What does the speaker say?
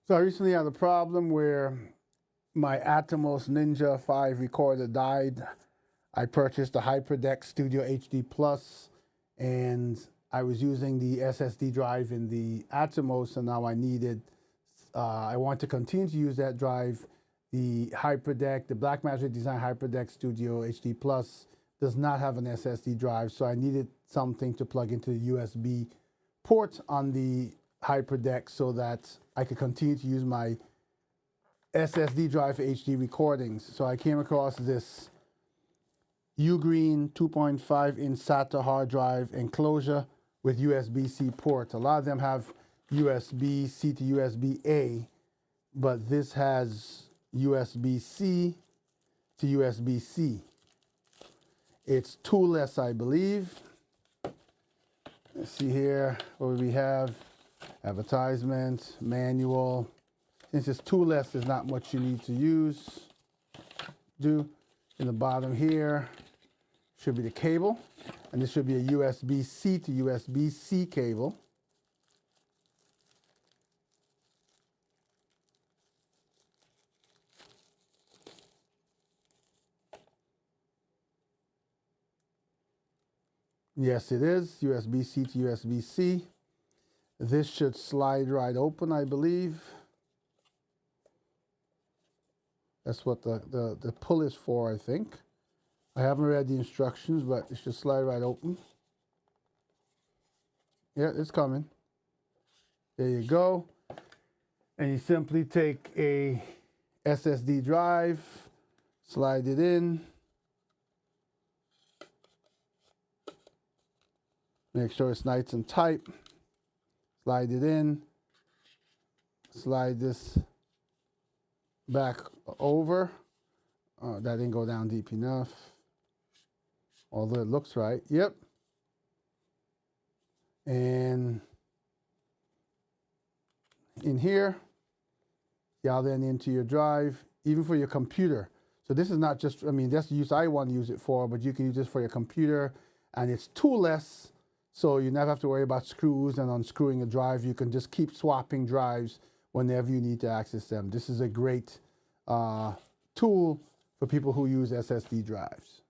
So I recently had a problem where my Atomos Ninja 5 recorder died. I purchased the HyperDeck Studio HD Plus, and I was using the SSD drive in the Atomos, and now I want to continue to use that drive. The HyperDeck, the Blackmagic Design HyperDeck Studio HD Plus does not have an SSD drive, so I needed something to plug into the USB port on the HyperDeck so that I could continue to use my SSD drive for HD recordings. So I came across this UGREEN 2.5-inch SATA hard drive enclosure with USB-C port. A lot of them have USB-C to USB-A, but this has USB-C to USB-C. It's toolless, I believe. Let's see here what we have. Advertisement, manual. Since it's toolless, there's not much you need to do. In the bottom here should be the cable, and this should be a USB-C to USB-C cable. Yes, it is USB-C to USB-C. This should slide right open, I believe. That's what the pull is for, I think. I haven't read the instructions, but it should slide right open. Yeah, it's coming. There you go. And you simply take a SSD drive, slide it in. Make sure it's nice and tight. Slide it in. Slide this back over. That didn't go down deep enough. Although it looks right. Yep. And in here, dial then into your drive, even for your computer. So this is not just, that's the use I want to use it for, but you can use this for your computer, and it's toolless. So you never have to worry about screws and unscrewing a drive. You can just keep swapping drives whenever you need to access them. This is a great tool for people who use SSD drives.